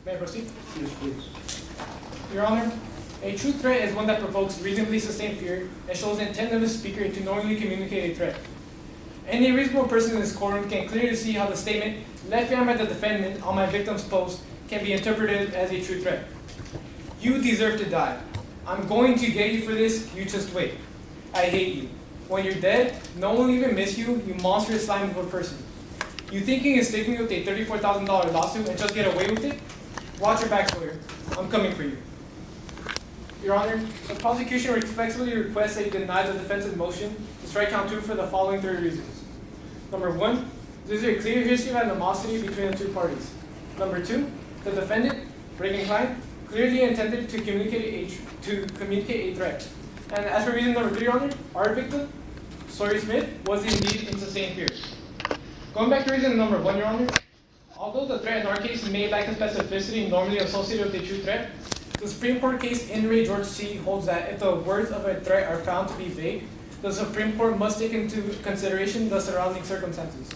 May I proceed? Yes, please. Your Honor, a true threat is one that provokes reasonably sustained fear and shows the intent of the speaker to knowingly communicate a threat. Any reasonable person in this courtroom can clearly see how the statement left behind by the defendant on my victim's post can be interpreted as a true threat. You deserve to die. I'm going to get you for this, you just wait. I hate you. When you're dead, no one will even miss you, you monstrous slime of a person. You think you can stick me with a $34,000 lawsuit and just get away with it? Watch your back, lawyer. I'm coming for you. Your Honor, the prosecution respectfully requests that you deny the defense's motion to strike count 2 for the following 3 reasons. Number 1, there's a clear history of animosity between the 2 parties. Number 2, the defendant, Reagan Klein, clearly intended to communicate a threat. And as for reason number 3, Your Honor, our victim, Sawyer Smith, was indeed in sustained fear. Going back to reason number 1, Your Honor, although the threat in our case may lack the specificity normally associated with a true threat, the Supreme Court case In re George C. holds that if the words of a threat are found to be vague, the Supreme Court must take into consideration the surrounding circumstances.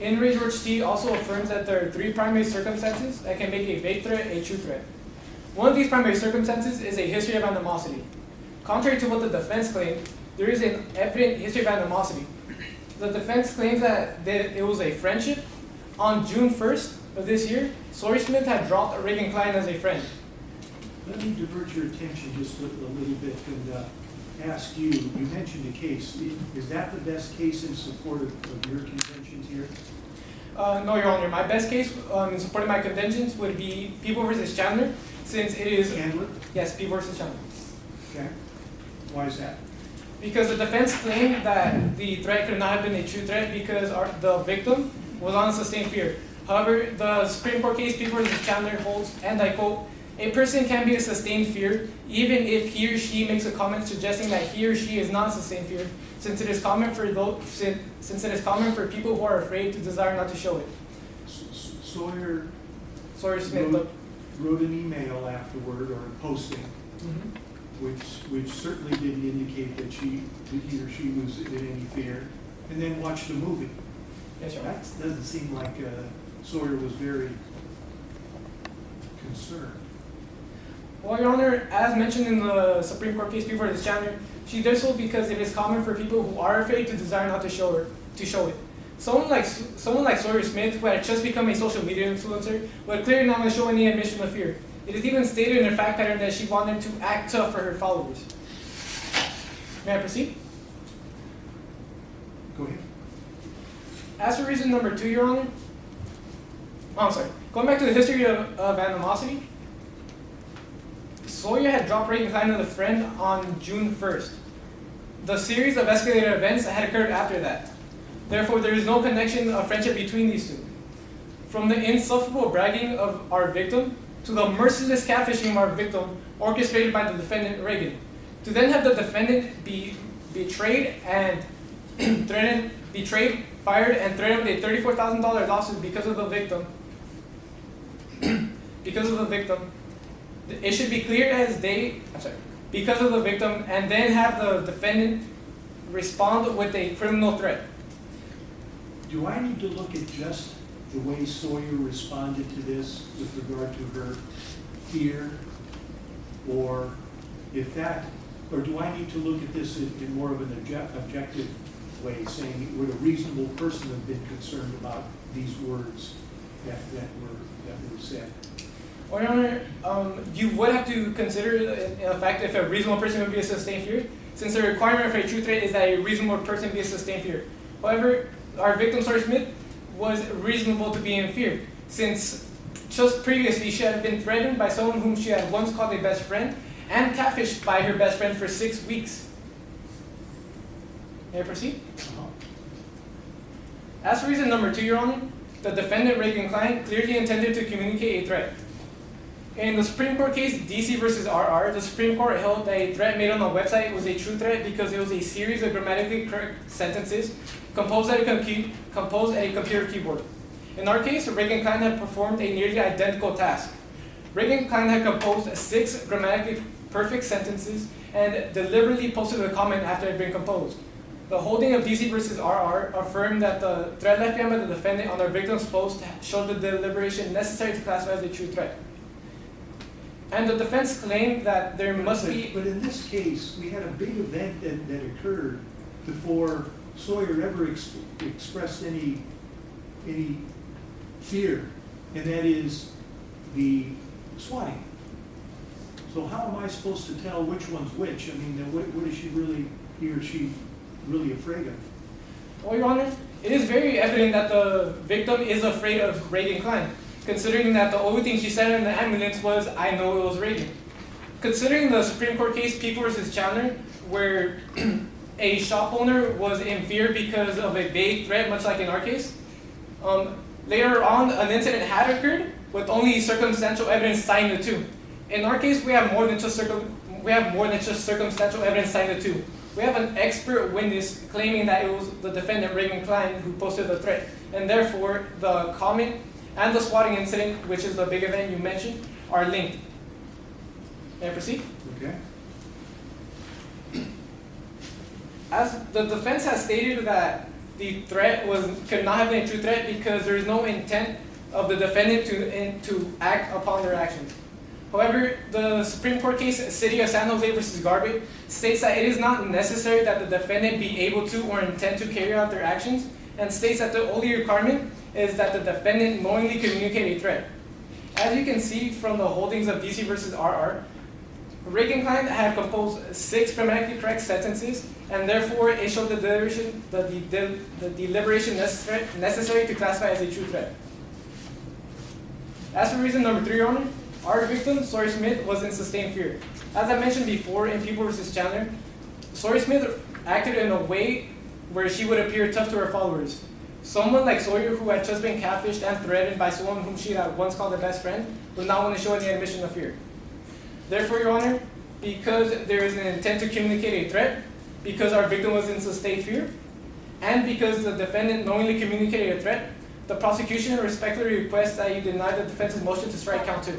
In re George C. also affirms that there are 3 primary circumstances that can make a vague threat a true threat. One of these primary circumstances is a history of animosity. Contrary to what the defense claimed, there is an evident history of animosity. The defense claims that it was a friendship. On June 1st of this year, Sawyer Smith had dropped Reagan Klein as a friend. Let me divert your attention just a little bit and ask you, you mentioned a case. Is that the best case in support of your contentions here? No, Your Honor. My best case in supporting my contentions would be People v. Chandler, since it is... Chandler? Yes, People v. Chandler. Okay. Why is that? Because the defense claimed that the threat could not have been a true threat because the victim was on sustained fear. However, the Supreme Court case People v. Chandler holds, and I quote, a person can be in sustained fear even if he or she makes a comment suggesting that he or she is not in sustained fear, since it is common for people who are afraid to desire not to show it. Sawyer Smith wrote an email afterward or a posting, which certainly didn't indicate that he or she was in any fear, and then watched the movie. Yes, Your Honor. That doesn't seem like Sawyer was very concerned. Well, Your Honor, as mentioned in the Supreme Court case People v. Chandler, she did so because it is common for people who are afraid to desire not to show it. Someone like Sawyer Smith, who had just become a social media influencer, would clearly not want to show any admission of fear. It is even stated in her fact pattern that she wanted to act tough for her followers. May I proceed? Go ahead. As for reason number 2, Your Honor, I'm sorry. Going back to the history of animosity, Sawyer had dropped Reagan Klein as a friend on June 1st. The series of escalated events had occurred after that. Therefore, there is no connection of friendship between these two. From the insufferable bragging of our victim to the merciless catfishing of our victim orchestrated by the defendant Reagan, to then have the defendant be betrayed, fired, and threatened with a $34,000 lawsuit because of the victim. It should be clear as day. Because of the victim, and then have the defendant respond with a criminal threat. Do I need to look at just the way Sawyer responded to this with regard to her fear, or do I need to look at this in more of an objective way, saying would a reasonable person have been concerned about these words that were said? Well, Your Honor, you would have to consider the fact if a reasonable person would be in sustained fear, since the requirement for a true threat is that a reasonable person be in sustained fear. However, our victim, Sawyer Smith, was reasonable to be in fear, since just previously she had been threatened by someone whom she had once called a best friend, and catfished by her best friend for 6 weeks. May I proceed? As for reason number 2, Your Honor, the defendant, Reagan Klein, clearly intended to communicate a threat. In the Supreme Court case, DC v. RR, the Supreme Court held that a threat made on a website was a true threat because it was a series of grammatically correct sentences composed at a computer keyboard. In our case, Reagan Klein had performed a nearly identical task. Reagan Klein had composed 6 grammatically perfect sentences and deliberately posted a comment after it had been composed. The holding of DC versus RR affirmed that the threat left behind by the defendant on our victim's post showed the deliberation necessary to classify as a true threat. And the defense claimed that there must be... But in this case, we had a big event that occurred before Sawyer ever expressed any fear, and that is the swatting. So how am I supposed to tell which one's which? I mean, what is he or she really afraid of? Well, Your Honor, it is very evident that the victim is afraid of Reagan Klein, considering that the only thing she said in the ambulance was, "I know it was Reagan." Considering the Supreme Court case People versus Chandler, where a shop owner was in fear because of a vague threat, much like in our case, later on an incident had occurred with only circumstantial evidence tying the two. In our case, we have more than just circumstantial evidence tying the two. We have an expert witness claiming that it was the defendant, Reagan Klein, who posted the threat, and therefore the comment and the swatting incident, which is the big event you mentioned, are linked. May I proceed? Okay. As the defense has stated that the threat could not have been a true threat because there is no intent of the defendant to act upon their actions. However, the Supreme Court case, City of San Jose versus Garbutt, states that it is not necessary that the defendant be able to or intend to carry out their actions, and states that the only requirement is that the defendant knowingly communicate a threat. As you can see from the holdings of DC versus RR, Reagan Klein had composed 6 grammatically correct sentences, and therefore it showed the deliberation necessary to classify as a true threat. As for reason number 3, Your Honor, our victim, Sawyer Smith, was in sustained fear. As I mentioned before in People versus Chandler, Sawyer Smith acted in a way where she would appear tough to her followers. Someone like Sawyer, who had just been catfished and threatened by someone whom she had once called her best friend, would not want to show any admission of fear. Therefore, Your Honor, because there is an intent to communicate a threat, because our victim was in sustained fear, and because the defendant knowingly communicated a threat, the prosecution respectfully requests that you deny the defense's motion to strike count 2.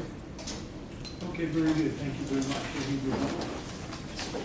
Okay, very good. Thank you very much.